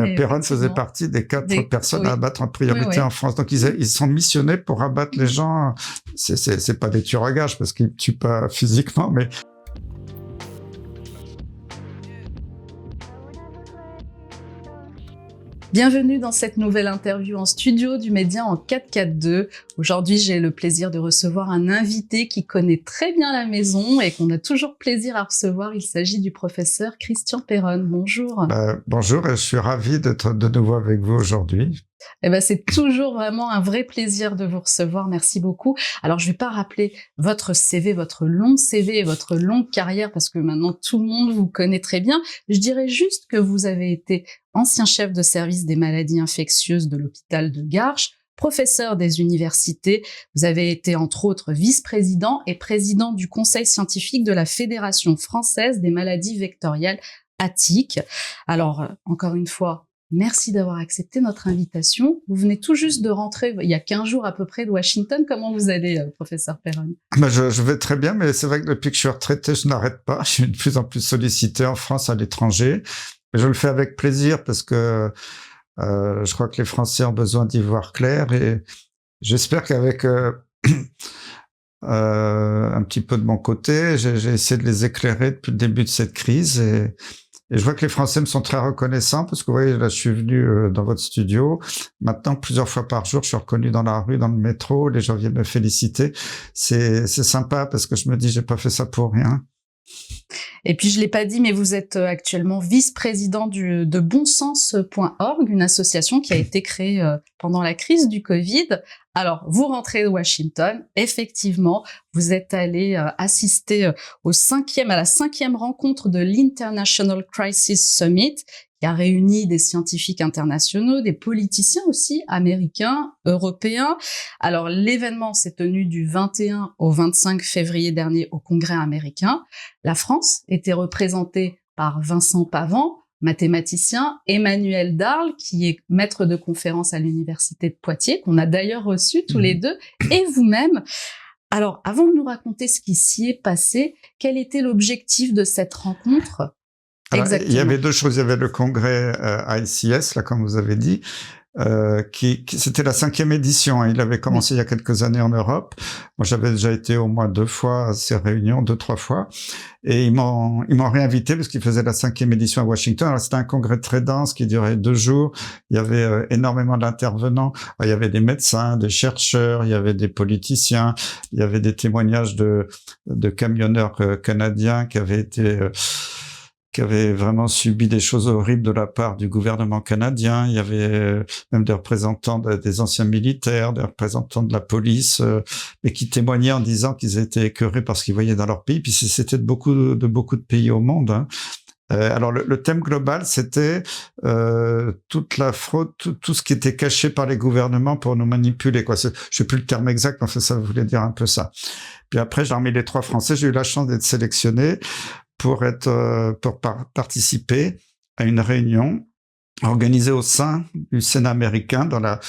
Et Perron faisait partie des 4 personnes à abattre en priorité en France. Donc, ils sont missionnés pour abattre les gens. C'est pas des tueurs à gages parce qu'ils tuent pas physiquement, mais... Bienvenue dans cette nouvelle interview en studio du Média en 442. Aujourd'hui, j'ai le plaisir de recevoir un invité qui connaît très bien la maison et qu'on a toujours plaisir à recevoir. Il s'agit du professeur Christian Perron. Bonjour. Bonjour, et je suis ravi d'être de nouveau avec vous aujourd'hui. C'est toujours vraiment un vrai plaisir de vous recevoir. Merci beaucoup. Alors, je vais pas rappeler votre CV, votre long CV et votre longue carrière parce que maintenant tout le monde vous connaît très bien. Je dirais juste que vous avez été ancien chef de service des maladies infectieuses de l'hôpital de Garches, professeur des universités. Vous avez été entre autres vice-président et président du conseil scientifique de la Fédération française des maladies vectorielles ATIC. Alors, encore une fois, merci d'avoir accepté notre invitation. Vous venez tout juste de rentrer, il y a 15 jours à peu près, de Washington. Comment vous allez, professeur Perron? Je vais très bien, mais c'est vrai que depuis que je suis retraité, je n'arrête pas. Je suis de plus en plus sollicité en France, à l'étranger. Mais je le fais avec plaisir parce que je crois que les Français ont besoin d'y voir clair. Et j'espère qu'avec un petit peu de mon côté, j'ai essayé de les éclairer depuis le début de cette crise. Et je vois que les Français me sont très reconnaissants parce que, vous voyez, là, je suis venu dans votre studio. Maintenant, plusieurs fois par jour, je suis reconnu dans la rue, dans le métro. Les gens viennent me féliciter. C'est sympa parce que je me dis, j'ai pas fait ça pour rien. Et puis, je l'ai pas dit, mais vous êtes actuellement vice-président de bonsens.org, une association qui a été créée pendant la crise du Covid. Alors, vous rentrez de Washington. Effectivement, vous êtes allé assister à la 5e rencontre de l'International Crisis Summit, qui a réuni des scientifiques internationaux, des politiciens aussi, américains, européens. Alors, l'événement s'est tenu du 21 au 25 février dernier au Congrès américain. La France était représentée par Vincent Pavant, mathématicien, Emmanuel Darle, qui est maître de conférence à l'université de Poitiers, qu'on a d'ailleurs reçu tous les deux, et vous-même. Alors, avant de nous raconter ce qui s'y est passé, quel était l'objectif de cette rencontre? Alors, il y avait 2 choses. Il y avait le congrès ICS, là, comme vous avez dit, c'était la 5e édition. Il avait commencé il y a quelques années en Europe. Moi, j'avais déjà été au moins 2 fois à ces réunions, 2-3 fois. Et ils m'ont réinvité parce qu'ils faisaient la 5e édition à Washington. Alors, c'était un congrès très dense qui durait 2 jours. Il y avait énormément d'intervenants. Il y avait des médecins, des chercheurs, il y avait des politiciens, il y avait des témoignages de camionneurs canadiens qui avaient vraiment subi des choses horribles de la part du gouvernement canadien. Il y avait même des représentants des anciens militaires, des représentants de la police, mais qui témoignaient en disant qu'ils étaient écœurés par ce qu'ils voyaient dans leur pays. Puis c'était de beaucoup de pays au monde. Hein. Alors le thème global, c'était toute la fraude, tout ce qui était caché par les gouvernements pour nous manipuler. Je sais plus le terme exact, mais ça voulait dire un peu ça. Puis après, parmi les 3 Français, j'ai eu la chance d'être sélectionné pour participer à une réunion organisée au sein du Sénat américain dans la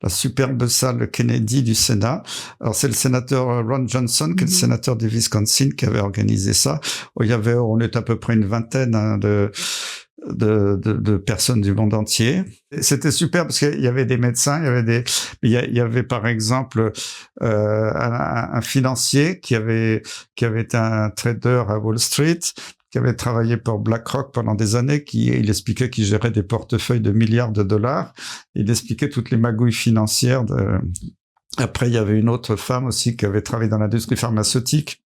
superbe salle Kennedy du Sénat. Alors c'est le sénateur Ron Johnson, qui est le sénateur du Wisconsin, qui avait organisé ça. On est à peu près une vingtaine de personnes du monde entier. C'était super parce qu'il y avait des médecins, il y avait par exemple un financier qui avait été un trader à Wall Street, qui avait travaillé pour BlackRock pendant des années, il expliquait qu'il gérait des portefeuilles de milliards de dollars. Il expliquait toutes les magouilles financières. Après, il y avait une autre femme aussi qui avait travaillé dans l'industrie pharmaceutique,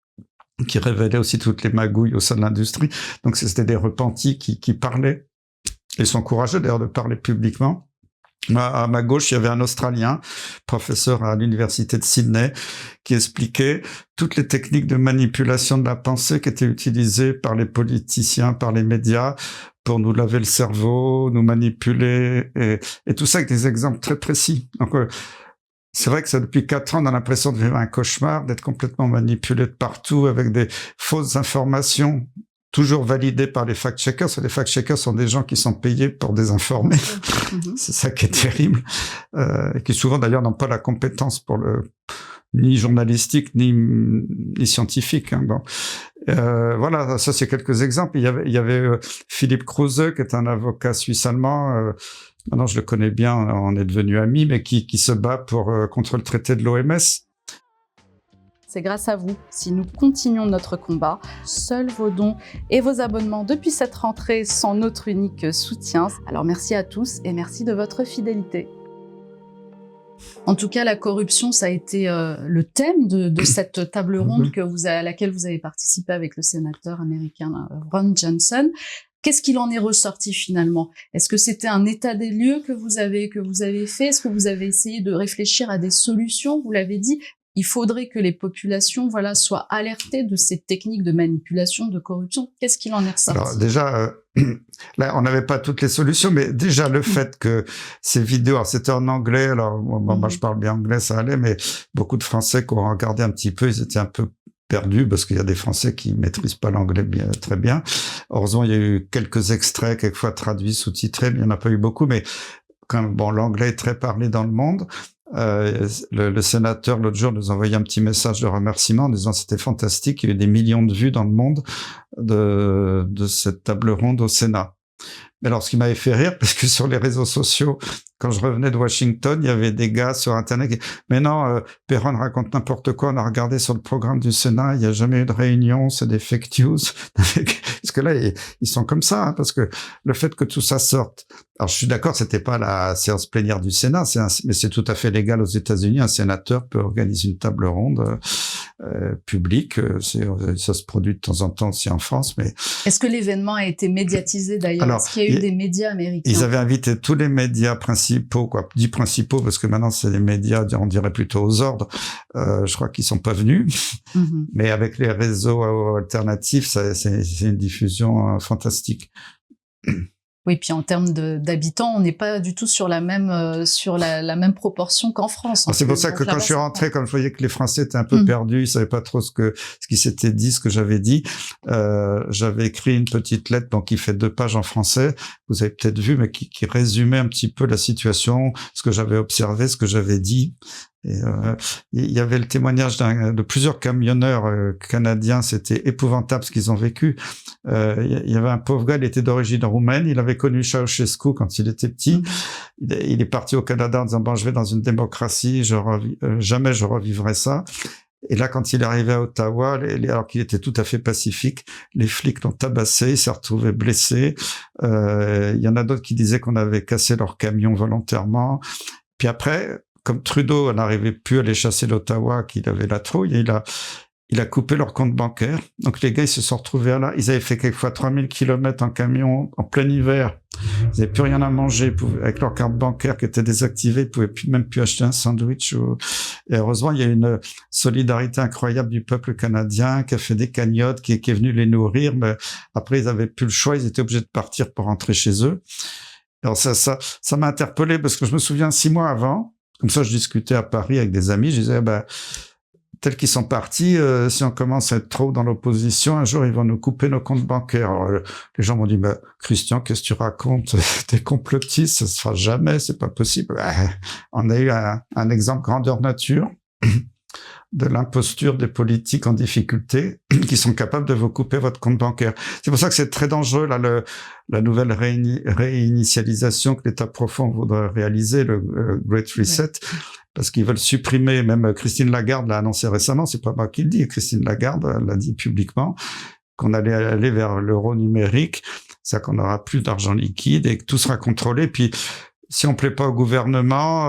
qui révélait aussi toutes les magouilles au sein de l'industrie. Donc, c'était des repentis qui parlaient. Ils sont courageux d'ailleurs de parler publiquement. À ma gauche, il y avait un Australien, professeur à l'université de Sydney, qui expliquait toutes les techniques de manipulation de la pensée qui étaient utilisées par les politiciens, par les médias, pour nous laver le cerveau, nous manipuler, et tout ça avec des exemples très précis. Donc, c'est vrai que ça, depuis 4 ans, on a l'impression de vivre un cauchemar, d'être complètement manipulé de partout avec des fausses informations, toujours validées par les fact-checkers. Les fact-checkers sont des gens qui sont payés pour désinformer. C'est ça qui est terrible. Et qui souvent, d'ailleurs, n'ont pas la compétence pour ni journalistique, ni scientifique. Hein, bon. Voilà, ça c'est quelques exemples. Il y avait Philippe Kruse, qui est un avocat suisse-allemand. Maintenant, je le connais bien, on est devenus amis, mais qui se bat contre le traité de l'OMS. C'est grâce à vous si nous continuons notre combat. Seuls vos dons et vos abonnements depuis cette rentrée sont notre unique soutien. Alors merci à tous et merci de votre fidélité. En tout cas, la corruption, ça a été le thème de cette table ronde à laquelle vous avez participé avec le sénateur américain Ron Johnson. Qu'est-ce qu'il en est ressorti finalement? Est-ce que c'était un état des lieux que vous avez fait? Est-ce que vous avez essayé de réfléchir à des solutions? Vous l'avez dit, il faudrait que les populations soient alertées de ces techniques de manipulation, de corruption. Qu'est-ce qu'il en est ressorti? Alors déjà, là, on n'avait pas toutes les solutions, mais déjà le fait que ces vidéos, alors c'était en anglais, alors moi je parle bien anglais, ça allait, mais beaucoup de Français qui ont regardé un petit peu, ils étaient un peu perdus parce qu'il y a des Français qui maîtrisent pas l'anglais très bien. Heureusement, il y a eu quelques extraits, quelquefois traduits, sous-titrés, mais il n'y en a pas eu beaucoup, mais l'anglais est très parlé dans le monde. Le sénateur l'autre jour nous envoyait un petit message de remerciement en disant c'était fantastique, il y a eu des millions de vues dans le monde de cette table ronde au Sénat. Mais alors, ce qui m'avait fait rire, parce que sur les réseaux sociaux, quand je revenais de Washington, il y avait des gars sur Internet qui « Mais non, Perron raconte n'importe quoi, on a regardé sur le programme du Sénat, il n'y a jamais eu de réunion, c'est des fake news. » Parce que là, ils sont comme ça, hein, parce que le fait que tout ça sorte... Alors, je suis d'accord, c'était pas la séance plénière du Sénat, mais c'est tout à fait légal aux États-Unis. Un sénateur peut organiser une table ronde publique. Ça se produit de temps en temps aussi en France, mais... Est-ce que l'événement a été médiatisé d'ailleurs? Est-ce qu'il y a eu des médias américains? Ils avaient invité tous les médias principaux, dits principaux, parce que maintenant c'est des médias, on dirait plutôt aux ordres. Je crois qu'ils sont pas venus. Mais avec les réseaux alternatifs, c'est une diffusion fantastique. Oui, puis en termes d'habitants, on n'est pas du tout sur la même la même proportion qu'en France. C'est pour ça que quand je suis rentré, comme je voyais que les Français étaient un peu perdus, ils savaient pas trop ce qui s'était dit, ce que j'avais dit, j'avais écrit une petite lettre qui fait 2 pages en français, vous avez peut-être vu, mais qui résumait un petit peu la situation, ce que j'avais observé, ce que j'avais dit. Et il y avait le témoignage de plusieurs camionneurs canadiens, c'était épouvantable ce qu'ils ont vécu. Il y avait un pauvre gars, il était d'origine roumaine, il avait connu Ceausescu quand il était petit. Il est parti au Canada en disant je vais dans une démocratie, jamais je revivrai ça. Et là, quand il est arrivé à Ottawa, alors qu'il était tout à fait pacifique, les flics l'ont tabassé, il s'est retrouvé blessé. Il y en a d'autres qui disaient qu'on avait cassé leur camion volontairement. Puis après, comme Trudeau n'arrivait plus à les chasser d'Ottawa, qu'il avait la trouille, il a coupé leur compte bancaire. Donc les gars, ils se sont retrouvés là. Ils avaient fait quelquefois 3000 kilomètres en camion en plein hiver. Ils n'avaient plus rien à manger avec leur carte bancaire qui était désactivée. Ils pouvaient même plus acheter un sandwich. Et heureusement, il y a une solidarité incroyable du peuple canadien qui a fait des cagnottes, qui est venu les nourrir. Mais après, ils avaient plus le choix. Ils étaient obligés de partir pour rentrer chez eux. Alors ça m'a interpellé parce que je me souviens 6 mois avant, comme ça, je discutais à Paris avec des amis. Je disais, tels qu'ils sont partis, si on commence à être trop dans l'opposition, un jour, ils vont nous couper nos comptes bancaires. Alors, les gens m'ont dit, Christian, qu'est-ce que tu racontes? T'es complotiste, ça se fera jamais, c'est pas possible. On a eu un exemple grandeur nature de l'imposture des politiques en difficulté qui sont capables de vous couper votre compte bancaire. C'est pour ça que c'est très dangereux, là, la nouvelle réinitialisation que l'État profond voudrait réaliser, le Great Reset, parce qu'ils veulent supprimer, même Christine Lagarde l'a annoncé récemment, c'est pas moi qui le dis, Christine Lagarde l'a dit publiquement, qu'on allait aller vers l'euro numérique, c'est-à-dire qu'on n'aura plus d'argent liquide et que tout sera contrôlé, puis si on plaît pas au gouvernement,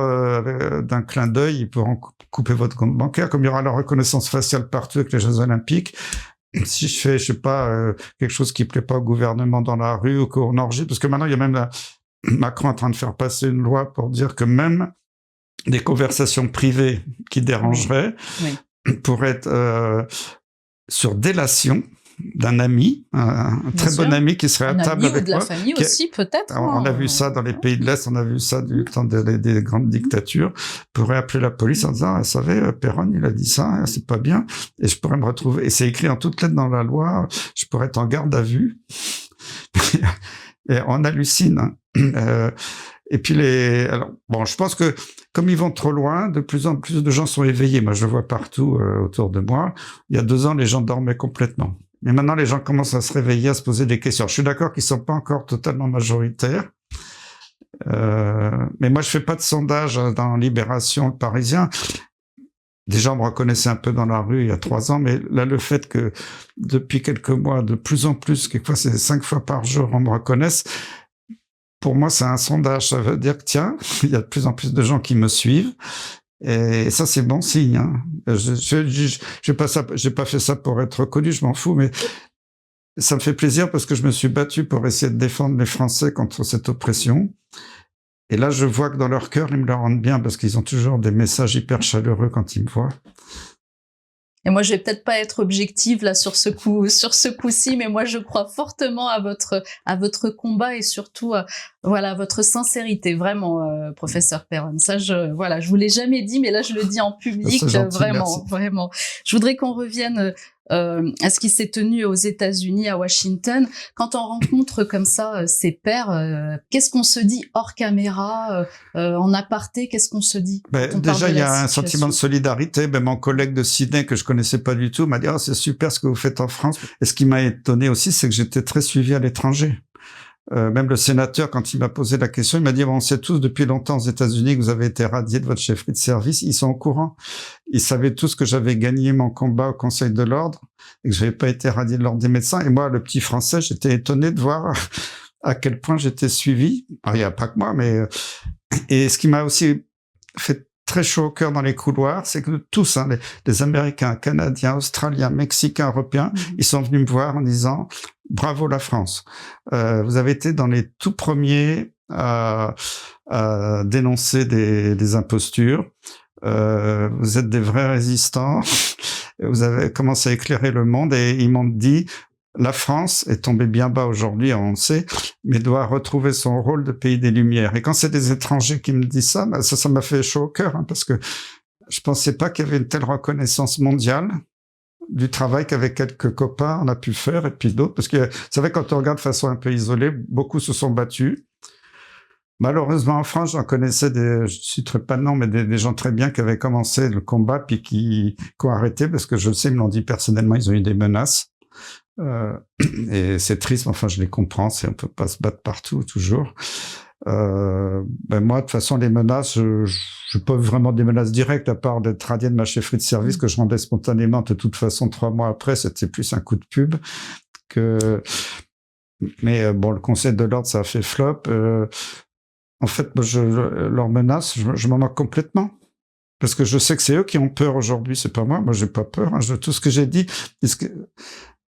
d'un clin d'œil, ils pourront couper votre compte bancaire, comme il y aura la reconnaissance faciale partout avec les Jeux Olympiques. Si je fais, je sais pas, quelque chose qui plaît pas au gouvernement dans la rue ou qu'on enregistre, parce que maintenant il y a même Macron en train de faire passer une loi pour dire que même des conversations privées qui dérangeraient pourraient être sur délation d'un ami, un très bon ami qui serait à table avec moi. De la famille aussi, peut-être. On a vu ça dans les pays de l'Est, on a vu ça du temps des grandes dictatures. On pourrait appeler la police en disant, vous savez, Perron, il a dit ça, c'est pas bien. Et je pourrais me retrouver, et c'est écrit en toutes lettres dans la loi, je pourrais être en garde à vue. Et on hallucine. Et puis alors, je pense que comme ils vont trop loin, de plus en plus de gens sont éveillés. Moi, je le vois partout autour de moi. Il y a 2 ans, les gens dormaient complètement. Mais maintenant, les gens commencent à se réveiller, à se poser des questions. Je suis d'accord qu'ils sont pas encore totalement majoritaires. Mais moi, je fais pas de sondage dans Libération, le Parisien. Des gens me reconnaissaient un peu dans la rue il y a 3 ans, mais là, le fait que depuis quelques mois, de plus en plus, quelquefois c'est 5 fois par jour, on me reconnaisse, pour moi, c'est un sondage. Ça veut dire que, tiens, il y a de plus en plus de gens qui me suivent. Et ça, c'est bon signe. Hein. J'ai pas fait ça pour être reconnu, je m'en fous, mais ça me fait plaisir parce que je me suis battu pour essayer de défendre les Français contre cette oppression. Et là, je vois que dans leur cœur, ils me le rendent bien parce qu'ils ont toujours des messages hyper chaleureux quand ils me voient. Et moi, je vais peut-être pas être objective là sur ce coup-ci, mais moi, je crois fortement à votre combat et surtout, voilà, votre sincérité, vraiment, professeur Perron. Ça, je vous l'ai jamais dit, mais là, je le dis en public, gentil, vraiment, merci. vraiment. Je voudrais qu'on revienne à ce qui s'est tenu aux États-Unis, à Washington. Quand on rencontre comme ça ses pairs, qu'est-ce qu'on se dit hors caméra, en aparté, qu'est-ce qu'on se dit? Déjà, il y a un sentiment de solidarité. Mon collègue de Sydney, que je connaissais pas du tout, m'a dit « Oh, c'est super ce que vous faites en France ». Et ce qui m'a étonné aussi, c'est que j'étais très suivi à l'étranger. Même le sénateur, quand il m'a posé la question, il m'a dit, bon, on sait tous depuis longtemps aux États-Unis que vous avez été radié de votre chefferie de service. Ils sont au courant. Ils savaient tous que j'avais gagné mon combat au Conseil de l'Ordre et que je n'avais pas été radié de l'Ordre des médecins. Et moi, le petit Français, j'étais étonné de voir à quel point j'étais suivi. Alors, il n'y a pas que moi, mais... Et ce qui m'a aussi fait très chaud au cœur dans les couloirs, c'est que tous, hein, les Américains, Canadiens, Australiens, Mexicains, Européens, ils sont venus me voir en disant « Bravo la France, vous avez été dans les tout premiers à dénoncer des impostures, vous êtes des vrais résistants, vous avez commencé à éclairer le monde » et ils m'ont dit « La France est tombée bien bas aujourd'hui, on le sait, mais doit retrouver son rôle de pays des Lumières. » Et quand c'est des étrangers qui me disent ça, ça m'a fait chaud au cœur, hein, parce que je pensais pas qu'il y avait une telle reconnaissance mondiale du travail qu'avec quelques copains on a pu faire, et puis d'autres, parce que c'est vrai, quand on regarde de façon un peu isolée, beaucoup se sont battus. Malheureusement, en France, j'en connaissais je citerai pas de nom, mais des gens très bien qui avaient commencé le combat, puis qui ont arrêté, parce que je le sais, ils me l'ont dit personnellement, ils ont eu des menaces. Et c'est triste, mais enfin, je les comprends, on peut pas se battre partout, toujours. Moi, de toute façon, les menaces, je pas vraiment des menaces directes, à part d'être radié de ma chefferie de service, que je rendais spontanément, de toute façon, 3 mois après, c'était plus un coup de pub mais bon, le Conseil de l'Ordre, ça a fait flop. En fait, leurs menaces, je m'en moque complètement. Parce que je sais que c'est eux qui ont peur aujourd'hui, c'est pas moi. Moi, j'ai pas peur, hein. Tout ce que j'ai dit,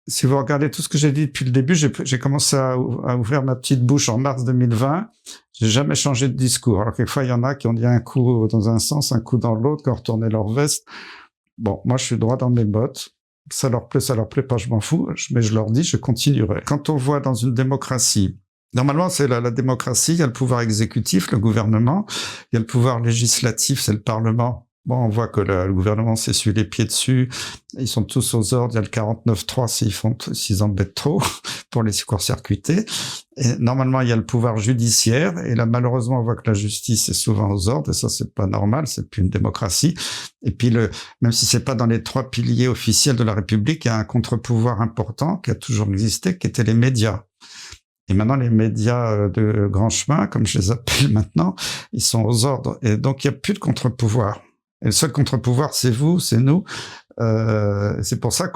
si vous regardez tout ce que j'ai dit depuis le début, j'ai commencé à ouvrir ma petite bouche en mars 2020. J'ai jamais changé de discours. Alors, quelquefois, il y en a qui ont dit un coup dans un sens, un coup dans l'autre, qui ont retourné leur veste. Bon, moi, je suis droit dans mes bottes. Ça leur plaît pas, je m'en fous. Mais je leur dis, je continuerai. Quand on voit dans une démocratie, normalement, c'est la démocratie, il y a le pouvoir exécutif, le gouvernement, il y a le pouvoir législatif, c'est le Parlement. Bon, on voit que le gouvernement s'essuie les pieds dessus. Ils sont tous aux ordres. Il y a le 49.3 s'ils embêtent trop pour les court-circuiter. Et normalement, il y a le pouvoir judiciaire. Et là, malheureusement, on voit que la justice est souvent aux ordres. Et ça, c'est pas normal. C'est plus une démocratie. Et puis, même si c'est pas dans les 3 piliers officiels de la République, il y a un contre-pouvoir important qui a toujours existé, qui était les médias. Et maintenant, les médias de grand chemin, comme je les appelle maintenant, ils sont aux ordres. Et donc, il n'y a plus de contre-pouvoir. Et le seul contre-pouvoir, c'est vous, c'est nous. C'est pour ça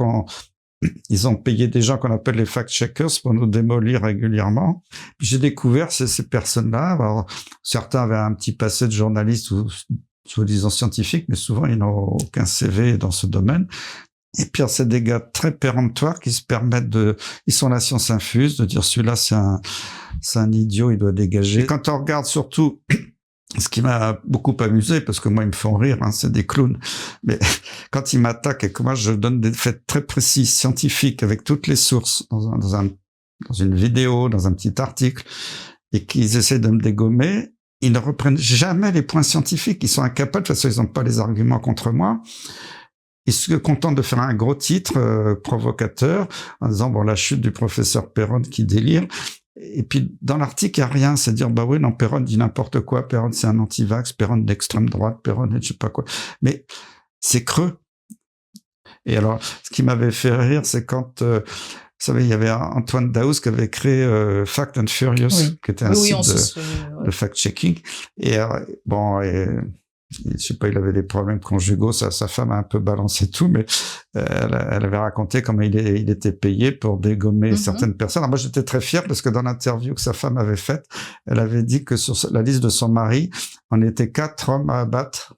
ils ont payé des gens qu'on appelle les fact-checkers pour nous démolir régulièrement. Puis j'ai découvert ces personnes-là. Alors, certains avaient un petit passé de journaliste ou soi-disant scientifique, mais souvent, ils n'ont aucun CV dans ce domaine. Et puis, c'est des gars très péremptoires qui se permettent ils sont la science infuse, de dire celui-là, c'est un idiot, il doit dégager. Et quand on regarde surtout, ce qui m'a beaucoup amusé, parce que moi, ils me font rire, hein, c'est des clowns. Mais quand ils m'attaquent et que moi, je donne des faits très précis, scientifiques, avec toutes les sources, dans une vidéo, dans un petit article, et qu'ils essaient de me dégommer, ils ne reprennent jamais les points scientifiques. Ils sont incapables, de toute façon, ils n'ont pas les arguments contre moi. Ils se contentent de faire un gros titre provocateur, en disant, bon, la chute du professeur Perron qui délire. Et puis, dans l'article, il n'y a rien. C'est dire, bah oui, non, Perron dit n'importe quoi. Perron, c'est un anti-vax. Perron d'extrême droite. Perron, je sais pas quoi. Mais c'est creux. Et alors, ce qui m'avait fait rire, c'est quand, vous savez, il y avait Antoine Daoust qui avait créé Fact and Furious, qui était un site de fact-checking. Et bon, je sais pas, il avait des problèmes conjugaux, sa femme a un peu balancé tout, mais elle avait raconté comment il était payé pour dégommer certaines personnes. Alors moi, j'étais très fier parce que dans l'interview que sa femme avait faite, elle avait dit que sur la liste de son mari, on était 4 hommes à abattre.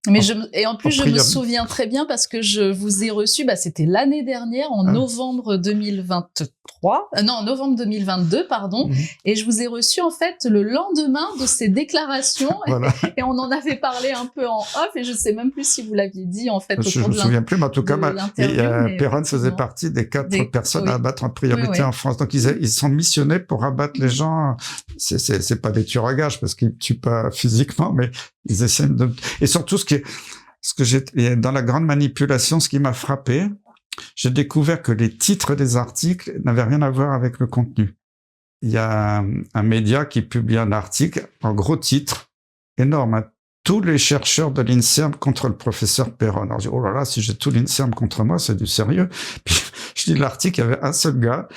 Mais en plus, je me souviens très bien parce que je vous ai reçu, c'était l'année dernière, en novembre 2023, non, novembre 2022, pardon, et je vous ai reçu, en fait, le lendemain de ces déclarations, voilà. et on en avait parlé un peu en off, et je sais même plus si vous l'aviez dit, en fait, je me souviens plus, mais en tout cas, Péronne faisait partie des 4 personnes à abattre en priorité en France. Donc, ils sont missionnés pour abattre les gens. C'est pas des tueurs à gages parce qu'ils tuent pas physiquement, mais ils essaient de... Et surtout, dans la grande manipulation, ce qui m'a frappé, j'ai découvert que les titres des articles n'avaient rien à voir avec le contenu. Il y a un média qui publie un article, en gros titre, énorme, tous les chercheurs de l'INSERM contre le professeur Péronne. Alors je dis, oh là là, si j'ai tout l'INSERM contre moi, c'est du sérieux. Puis je lis l'article, il y avait un seul gars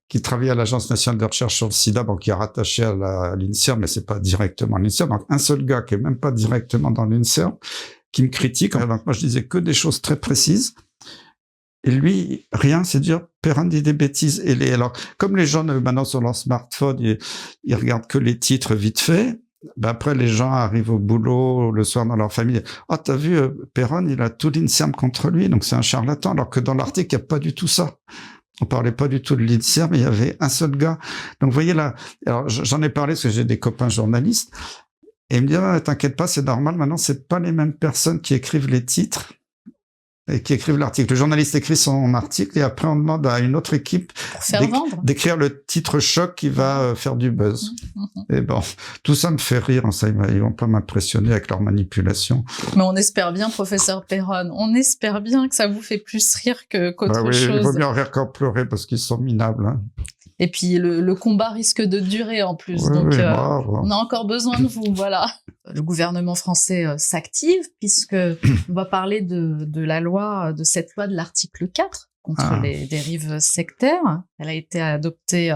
qui travaillait à l'Agence nationale de recherche sur le sida, qui est rattaché à l'INSERM, mais c'est pas directement l'INSERM. Donc, un seul gars qui est même pas directement dans l'INSERM, qui me critique. Donc, moi, je disais que des choses très précises. Et lui, rien, c'est dire, Péronne dit des bêtises. Alors, comme les gens, maintenant, sur leur smartphone, ils regardent que les titres vite fait. Après, les gens arrivent au boulot, le soir, dans leur famille. Oh, t'as vu, Péronne, il a tout l'INSERM contre lui, donc c'est un charlatan. Alors que dans l'article, il n'y a pas du tout ça. On parlait pas du tout de l'INSERM, mais il y avait un seul gars. Donc, vous voyez là, alors j'en ai parlé parce que j'ai des copains journalistes, et ils me disent, t'inquiète pas, c'est normal, maintenant, c'est pas les mêmes personnes qui écrivent les titres et qui écrivent l'article. Le journaliste écrit son article et après, on demande à une autre équipe d'écrire le titre choc qui va faire du buzz. Et bon, tout ça me fait rire, ça, ils vont pas m'impressionner avec leur manipulation. Mais on espère bien, professeur Péronne, on espère bien que ça vous fait plus rire qu'autre chose. Il vaut mieux en rire qu'en pleurer parce qu'ils sont minables. Hein. Et puis, le combat risque de durer en plus. Donc, on a encore besoin de vous, voilà. Le gouvernement français s'active puisque on va parler de la loi, de cette loi de l'article 4 contre les dérives sectaires. Elle a été adoptée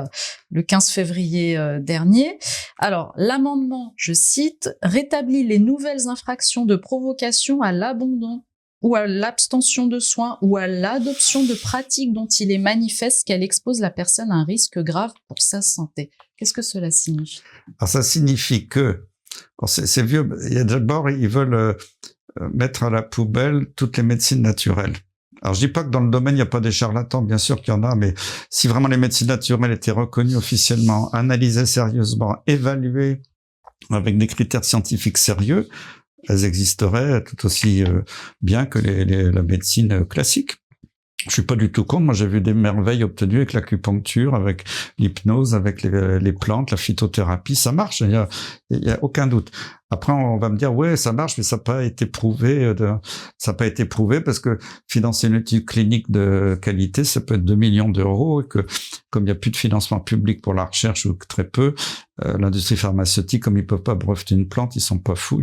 le 15 février dernier. Alors, l'amendement, je cite, rétablit les nouvelles infractions de provocation à l'abandon ou à l'abstention de soins, ou à l'adoption de pratiques dont il est manifeste qu'elle expose la personne à un risque grave pour sa santé. Qu'est-ce que cela signifie? Alors, ça signifie que, c'est vieux, d'abord, ils veulent mettre à la poubelle toutes les médecines naturelles. Alors, je dis pas que dans le domaine, il n'y a pas des charlatans, bien sûr qu'il y en a, mais si vraiment les médecines naturelles étaient reconnues officiellement, analysées sérieusement, évaluées avec des critères scientifiques sérieux, elles existeraient tout aussi bien que la médecine classique. Je suis pas du tout contre. Moi, j'ai vu des merveilles obtenues avec l'acupuncture, avec l'hypnose, avec les plantes, la phytothérapie. Ça marche. Il y a aucun doute. Après, on va me dire, ouais, ça marche, mais ça n'a pas été prouvé. Ça n'a pas été prouvé parce que financer une étude clinique de qualité, ça peut être 2 millions d'euros et que, comme il n'y a plus de financement public pour la recherche ou très peu, l'industrie pharmaceutique, comme ils peuvent pas breveter une plante, ils sont pas fous.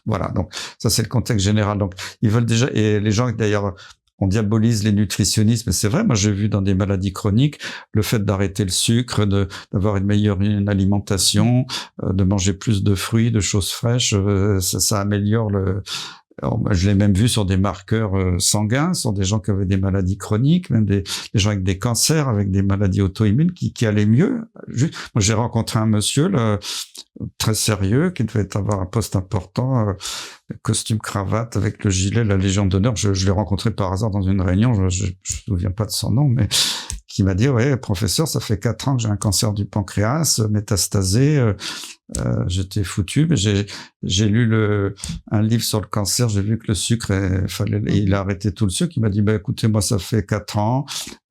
Voilà. Donc, ça, c'est le contexte général. Donc, ils veulent déjà, et les gens, d'ailleurs, on diabolise les nutritionnistes, mais c'est vrai, moi j'ai vu dans des maladies chroniques le fait d'arrêter le sucre, d'avoir une alimentation, de manger plus de fruits, de choses fraîches, ça améliore je l'ai même vu sur des marqueurs sanguins, sur des gens qui avaient des maladies chroniques, même des gens avec des cancers, avec des maladies auto-immunes qui allaient mieux. Moi, j'ai rencontré un monsieur là, très sérieux qui devait avoir un poste important, costume cravate avec le gilet, la Légion d'honneur. Je l'ai rencontré par hasard dans une réunion, je me souviens pas de son nom, mais qui m'a dit, ouais, professeur, ça fait 4 ans que j'ai un cancer du pancréas métastasé. J'étais foutu, mais j'ai lu un livre sur le cancer, j'ai vu que le sucre, il a arrêté tout le sucre. Il m'a dit, écoutez, moi, ça fait 4 ans,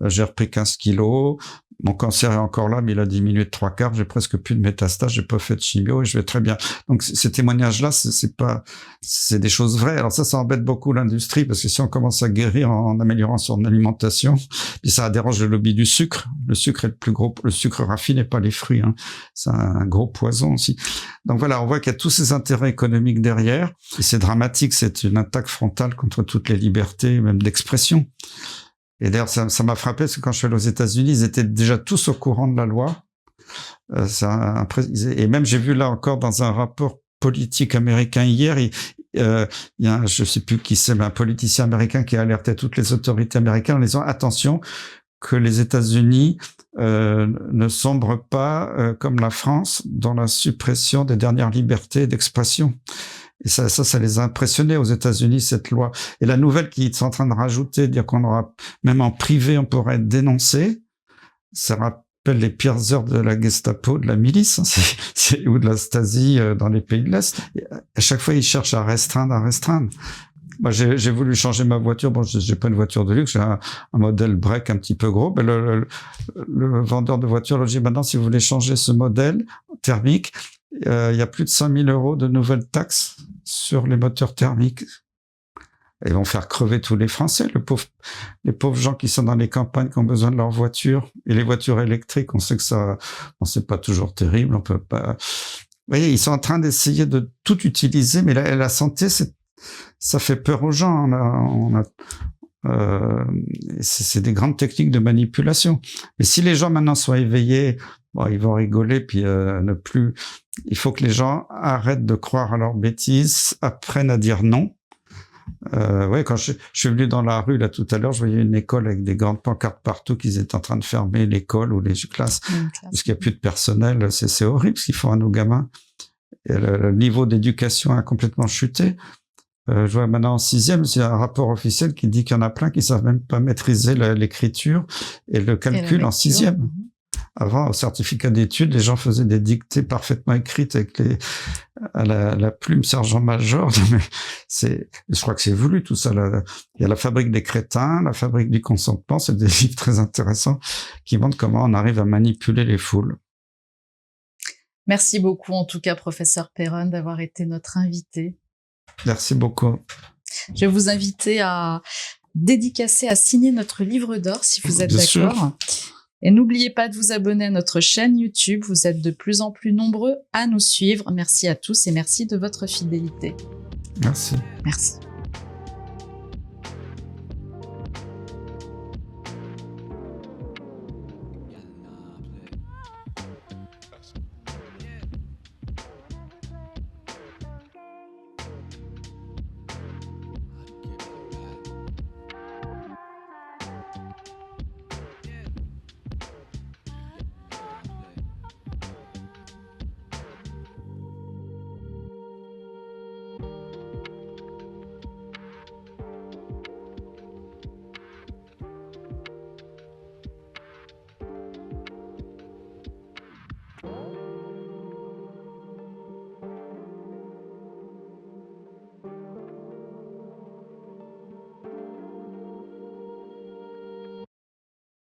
j'ai repris 15 kilos, Mon cancer est encore là, mais il a diminué de 3/4. J'ai presque plus de métastases, j'ai pas fait de chimio et je vais très bien. Donc, ces témoignages-là, c'est des choses vraies. Alors ça embête beaucoup l'industrie parce que si on commence à guérir en améliorant son alimentation, puis ça dérange le lobby du sucre. Le sucre est le plus gros, le sucre raffiné, pas les fruits, hein. C'est un gros poison aussi. Donc voilà, on voit qu'il y a tous ces intérêts économiques derrière. Et c'est dramatique, c'est une attaque frontale contre toutes les libertés, même d'expression. Et d'ailleurs, ça m'a frappé parce que quand je suis allé aux États-Unis, ils étaient déjà tous au courant de la loi. Et même j'ai vu là encore dans un rapport politique américain hier, il y a je sais plus qui c'est, mais un politicien américain qui a alerté toutes les autorités américaines en disant attention que les États-Unis ne sombrent pas comme la France dans la suppression des dernières libertés d'expression. Et ça les a impressionnés aux États-Unis, cette loi. Et la nouvelle qu'ils sont en train de rajouter, dire qu'on aura, même en privé, on pourrait être dénoncé, ça rappelle les pires heures de la Gestapo, de la milice, hein, ou de la Stasi dans les pays de l'Est. Et à chaque fois, ils cherchent à restreindre. Moi, j'ai voulu changer ma voiture. Bon, j'ai pas une voiture de luxe, j'ai un modèle break un petit peu gros. Mais le vendeur de voitures a dit, maintenant, si vous voulez changer ce modèle thermique, il y a plus de 5 000 € de nouvelles taxes sur les moteurs thermiques. Ils vont faire crever tous les Français, les pauvres gens qui sont dans les campagnes, qui ont besoin de leur voiture. Et les voitures électriques, on sait que c'est pas toujours terrible, on peut pas. Vous voyez, ils sont en train d'essayer de tout utiliser, mais la santé, ça fait peur aux gens. C'est des grandes techniques de manipulation. Mais si les gens maintenant sont éveillés, bon, ils vont rigoler, puis ne plus. Il faut que les gens arrêtent de croire à leurs bêtises, apprennent à dire non. Ouais, quand je suis venu dans la rue là tout à l'heure, je voyais une école avec des grandes pancartes partout qu'ils étaient en train de fermer l'école ou les classes parce qu'il n'y a plus de personnel. C'est horrible ce qu'ils font à nos gamins. Et le niveau d'éducation a complètement chuté. Je vois maintenant en 6e, il y a un rapport officiel qui dit qu'il y en a plein qui savent même pas maîtriser l'écriture et le calcul en 6e. Avant, au certificat d'études, les gens faisaient des dictées parfaitement écrites avec la plume sergent-major. Mais je crois que c'est voulu tout ça. Il y a la fabrique des crétins, la fabrique du consentement. C'est des livres très intéressants qui montrent comment on arrive à manipuler les foules. Merci beaucoup, en tout cas, professeur Perron, d'avoir été notre invité. Merci beaucoup. Je vais vous inviter à dédicacer, à signer notre livre d'or, si vous êtes d'accord. Et n'oubliez pas de vous abonner à notre chaîne YouTube. Vous êtes de plus en plus nombreux à nous suivre. Merci à tous et merci de votre fidélité. Merci. Merci.